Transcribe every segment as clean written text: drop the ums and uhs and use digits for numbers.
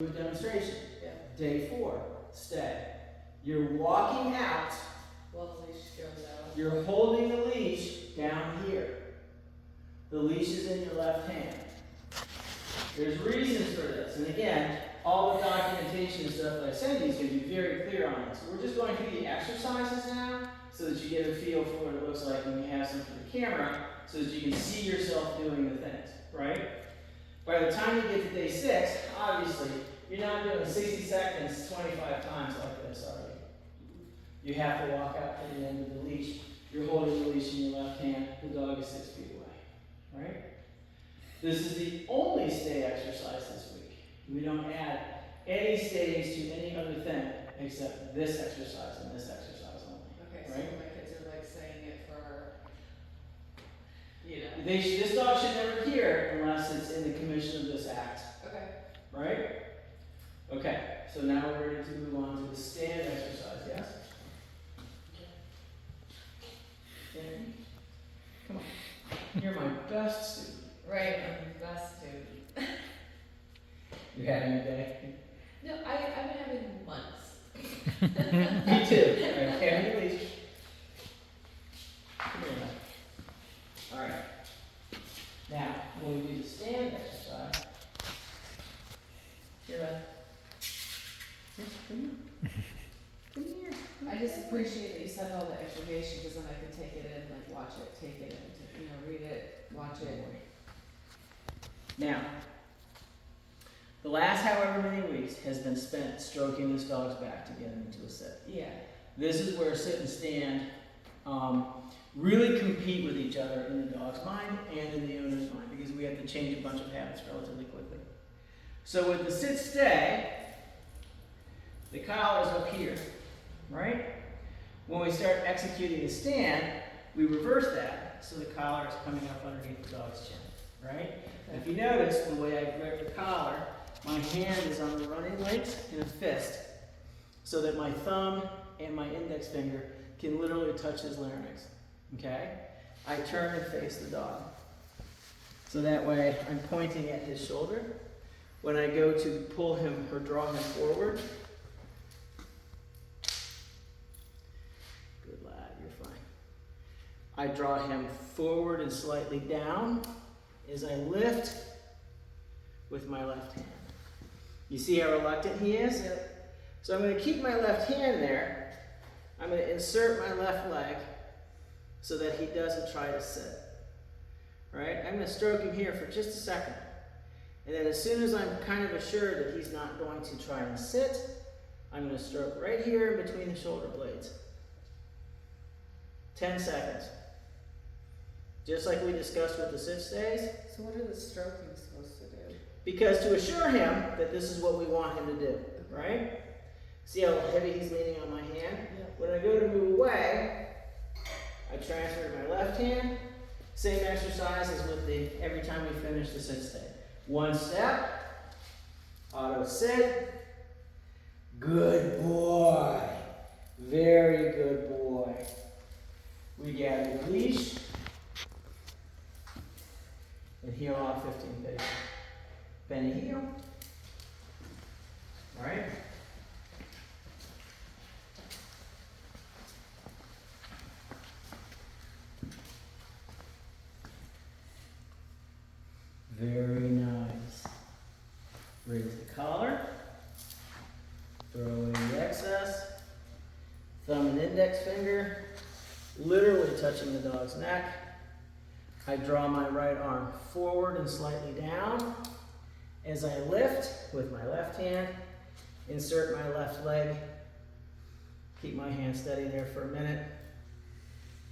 Do a demonstration. Yeah. Day 4, stay. You're walking out. Well, the leash goes out. You're holding the leash down here. The leash is in your left hand. There's reasons for this. And again, all the documentation and stuff that I send you is going to be very clear on this. We're just going through the exercises now so that you get a feel for what it looks like when you have some for the camera so that you can see yourself doing the things, right? By the time you get to day 6, obviously, you're not doing 60 seconds 25 times like this, are you? You have to walk out to the end of the leash. You're holding the leash in your left hand. The dog is 6 feet away, right? This is the only stay exercise this week. We don't add any stays to any other thing except this exercise and this exercise only. Okay, so right? my kids are like saying it for, you know. This dog should never hear unless it's in the commission of this act. Okay. Right? Okay, so now we're ready to move on to the stand exercise, yes? Stand. Come on. You're my best student. Right, I'm the best student. You're having a day? No, I've been having months. Me too. All right, carry your leash. Come here now. All right. Now, when we do the stand exercise, here, bud. Here, come here. Come here. I just appreciate that you said all the information because then I can take it in, like watch it, take it in, read it, watch it. Now, the last however many weeks has been spent stroking this dog's back to get him into a sit. Yeah. This is where sit and stand really compete with each other in the dog's mind and in the owner's mind because we have to change a bunch of habits relatively quickly. So with the sit stay, the collar is up here, right? When we start executing the stand, we reverse that so the collar is coming up underneath the dog's chin, right? If you notice the way I grip the collar, my hand is on the running links in a fist so that my thumb and my index finger can literally touch his larynx, okay? I turn and face the dog. So that way I'm pointing at his shoulder. When I go to pull him or draw him forward, good lad, you're fine. I draw him forward and slightly down as I lift with my left hand. You see how reluctant he is? Yep. So I'm going to keep my left hand there. I'm going to insert my left leg so that he doesn't try to sit. Right? I'm going to stroke him here for just a second. And then as soon as I'm kind of assured that he's not going to try and sit, I'm going to stroke right here in between the shoulder blades. 10 seconds. Just like we discussed with the sit stays. So what are the stroking supposed to do? Because to assure him that this is what we want him to do, right? See how heavy he's leaning on my hand? Yeah. When I go to move away, I transfer to my left hand. Same exercise as with the every time we finish the sit stay. One step, auto sit. Good boy. Very good boy. We gather the leash and heel off 15 paces. Benny heel. All right. Very nice. Raise the collar. Throw away the excess. Thumb and index finger literally touching the dog's neck. I draw my right arm forward and slightly down. As I lift with my left hand, insert my left leg. Keep my hand steady there for a minute.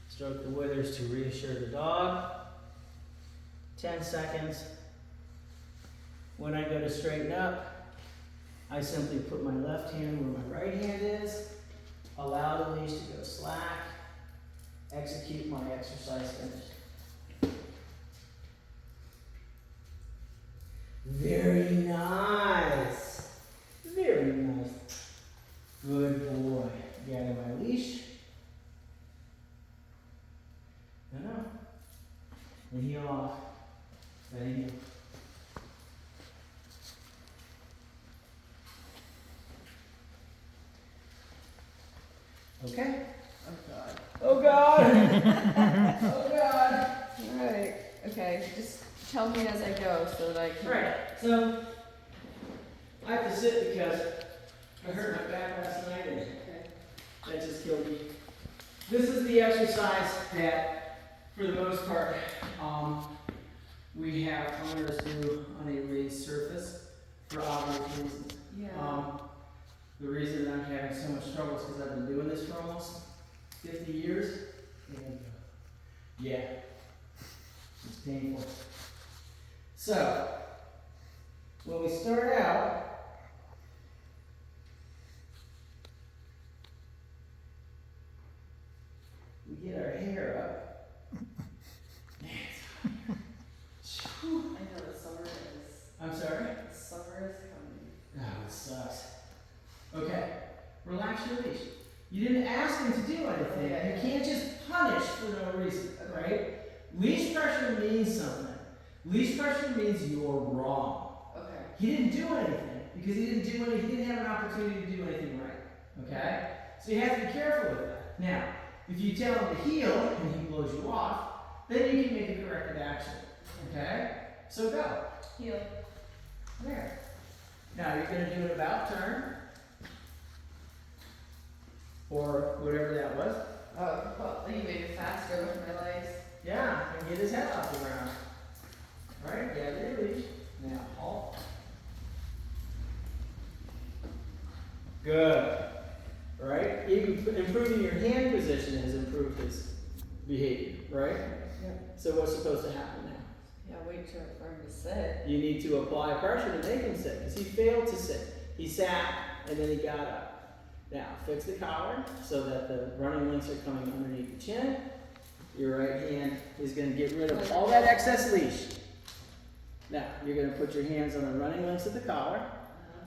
Stroke the withers to reassure the dog. 10 seconds. When I go to straighten up, I simply put my left hand where my right hand is, allow the leash to go slack, execute my exercise finish. Very nice. Very nice. Good boy. Gather my leash. No. And heel off. Ready? Okay? Oh God. Oh God! Oh God! Alright, okay, just tell me as I go so that I can. Right, so I have to sit because I hurt my back last night and Okay. that just killed me. This is the exercise that, for the most part, we have owners do on a raised surface for obvious reasons. Yeah. The reason that I'm having so much trouble is because I've been doing this for almost 50 years. And yeah, it's painful. So, when we start out, we get our hair up. I know the summer is. I'm sorry? The summer is coming. Oh, it sucks. Okay, relax your leash. You didn't ask him to do anything. Yeah. You can't just punish for no reason, right? Leash pressure means something. Leash pressure means you're wrong. Okay. He didn't do anything because he didn't have an opportunity to do anything right. Okay? So you have to be careful with that. Now, if you tell him to heel and he blows you off, then you can make a corrective action. Okay? So go. Heel. There. Now you're going to do an about turn. Or whatever that was. Oh, well, you made it faster with my legs. Yeah, and get his head off the ground. Alright, gather your leash. Now halt. Good. Alright? Even improving your hand position has improved his behavior, right? Yep. So what's supposed to happen now? Yeah, wait for him to sit. You need to apply pressure to make him sit, because he failed to sit. He sat, and then he got up. Now, fix the collar so that the running links are coming underneath the chin. Your right hand is going to get rid of all that excess leash. Now, you're going to put your hands on the running links of the collar,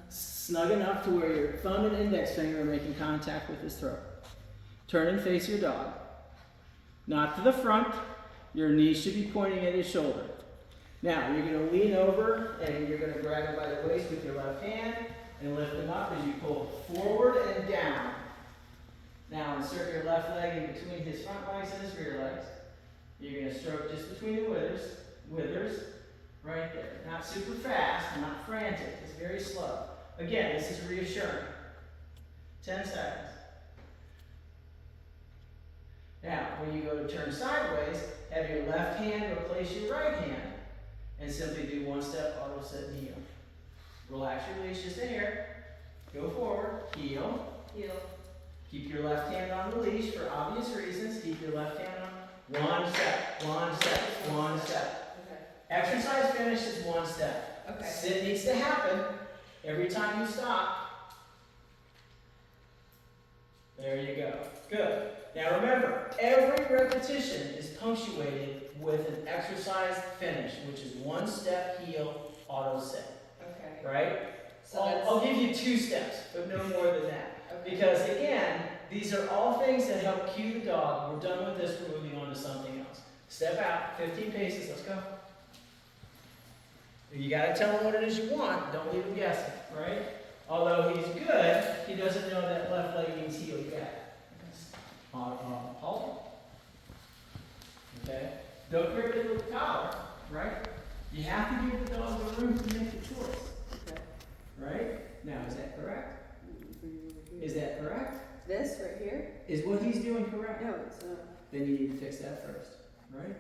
snug enough to where your thumb and index finger are making contact with his throat. Turn and face your dog. Not to the front. Your knees should be pointing at his shoulder. Now, you're going to lean over and you're going to grab him by the waist with your left hand and lift him up as you pull forward and down. Now, insert your left leg in between his front legs and his rear legs. You're going to stroke just between the withers, right there. Not super fast, not frantic, it's very slow. Again, this is reassuring. 10 seconds. Now, when you go to turn sideways, have your left hand replace your right hand and simply do one step, auto sit and heel. Relax your leash just a hair. Go forward, heel. Heel. Keep your left hand on the leash for obvious reasons. Keep your left hand on. One step, one step, one step. Okay. Exercise finish is one step. Okay. Sit needs to happen every time you stop. There you go. Good. Now remember, every repetition is punctuated with an exercise finish, which is one step, heel, auto sit. Okay. Right? So I'll give you 2 steps, but no more than that. Okay. Because again, these are all things that help cue the dog. We're done with this, we're moving on to something else. Step out, 15 paces, let's go. You gotta tell him what it is you want, don't leave him guessing, right? Although he's good, he doesn't know that left leg means heel yet. Halt. Okay? Don't grip it with the collar, right? You have to give the dog the room to make the choice. Okay. Right? Now, is that correct? Is that correct? This right here? Is what he's doing correct? No, it's not. Then you need to fix that first, right?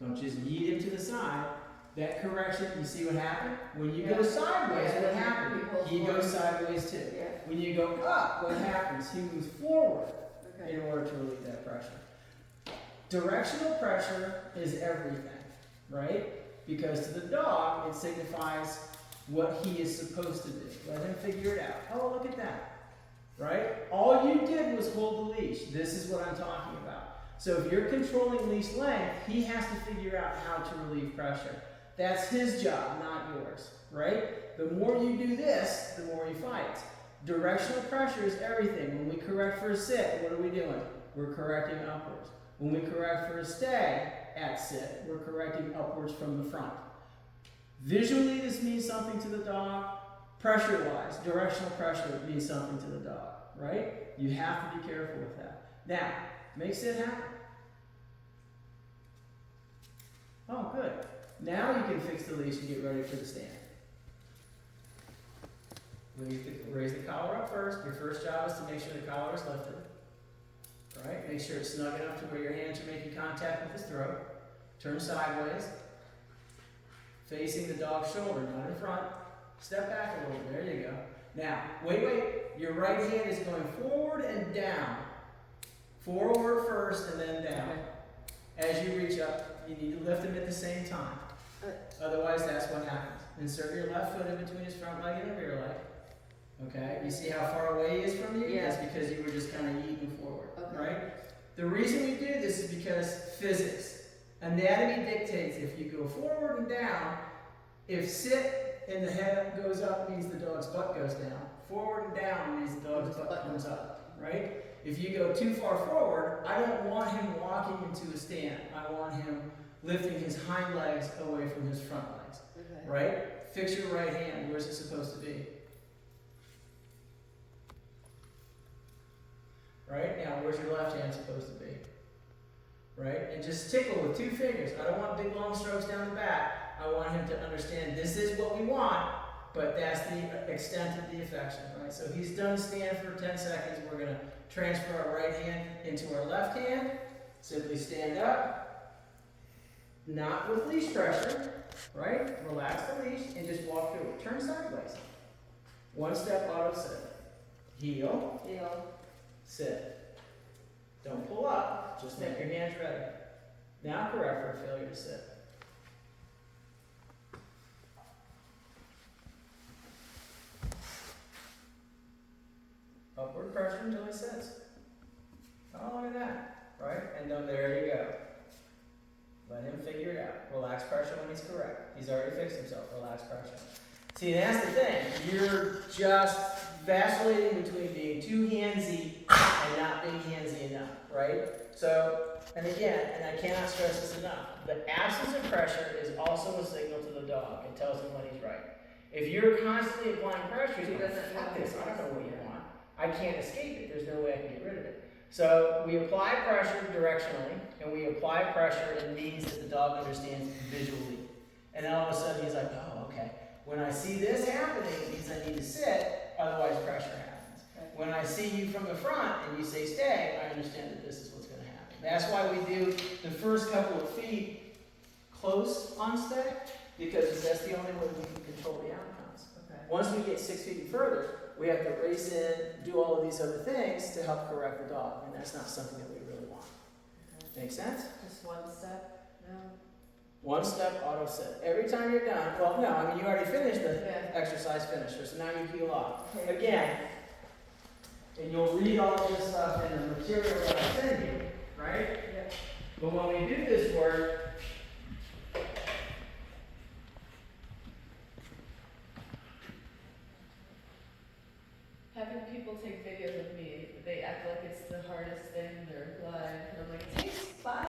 Don't just yeet him to the side. That correction, you see what happened? When you go sideways, what happened? He goes sideways too. Yeah. When you go up, what happens? He moves forward Okay. in order to relieve that pressure. Directional pressure is everything, right? Because to the dog, it signifies what he is supposed to do. Let him figure it out. Oh, look at that, right? All you did was hold the leash. This is what I'm talking about. So if you're controlling leash length, he has to figure out how to relieve pressure. That's his job, not yours, right? The more you do this, the more he fights. Directional pressure is everything. When we correct for a sit, what are we doing? We're correcting upwards. When we correct for a stay at sit, we're correcting upwards from the front. Visually, this means something to the dog. Pressure-wise, directional pressure means something to the dog, right? You have to be careful with that. Now, make sit happen. Oh, good. Now you can fix the leash and get ready for the stand. Raise the collar up first. Your first job is to make sure the collar is lifted. Right? Make sure it's snug enough to where your hands are making contact with his throat. Turn sideways. Facing the dog's shoulder, not in front. Step back a little. There you go. Now, wait. Your right hand is going forward and down. Forward first and then down. As you reach up, you need to lift him at the same time. Otherwise, that's what happens. Insert your left foot in between his front leg and the rear leg. Okay? You see how far away he is from you? Yeah. That's because you were just kind of yeeting forward. Okay. Right? The reason we do this is because physics. Anatomy dictates if you go forward and down, if sit and the head goes up means the dog's butt goes down. Forward and down means the dog's butt comes up. Right? If you go too far forward, I don't want him walking into a stand. I want him lifting his hind legs away from his front legs. Okay. Right? Fix your right hand. Where's it supposed to be? Right? Now, where's your left hand supposed to be? Right? And just tickle with 2 fingers. I don't want big long strokes down the back. I want him to understand this is what we want, but that's the extent of the affection. Right? So he's done stand for 10 seconds. We're going to transfer our right hand into our left hand. Simply stand up. Not with leash pressure. Right? Relax the leash and just walk through it. Turn sideways. 1 step auto sit. Heel. Sit. Don't pull up, just make your hands ready. Now correct for a failure to sit. Upward pressure until he sits. Oh, look at that. Right? And then there you go. Let him figure it out. Relax pressure when he's correct. He's already fixed himself. Relax pressure. See, that's the thing. You're just vacillating between being too handsy and not being handsy enough, right? So, and again, and I cannot stress this enough, the absence of pressure is also a signal to the dog. It tells him when he's right. If you're constantly applying pressure, he's going, fuck this, I don't know what you want. I can't escape it. There's no way I can get rid of it. So we apply pressure directionally, and we apply pressure in means that the dog understands visually. And then all of a sudden he's like, oh, okay. When I see this happening, it means I need to sit, otherwise pressure happens. When I see you from the front and you say stay, I understand that this is what's going to happen. That's why we do the first couple of feet close on stay, because that's the only way we can control the outcomes. Okay. Once we get 6 feet further, we have to race in, do all of these other things to help correct the dog, and that's not something that we really want. Okay. Make sense? Just 1 step? No? 1 step auto sit. Every time you're done, well, no, I mean, you already finished the Yeah. exercise finisher, so now you heel off. Okay. Again, and you'll read all of this stuff in the material that I send you, right? Yeah. But when we do this work,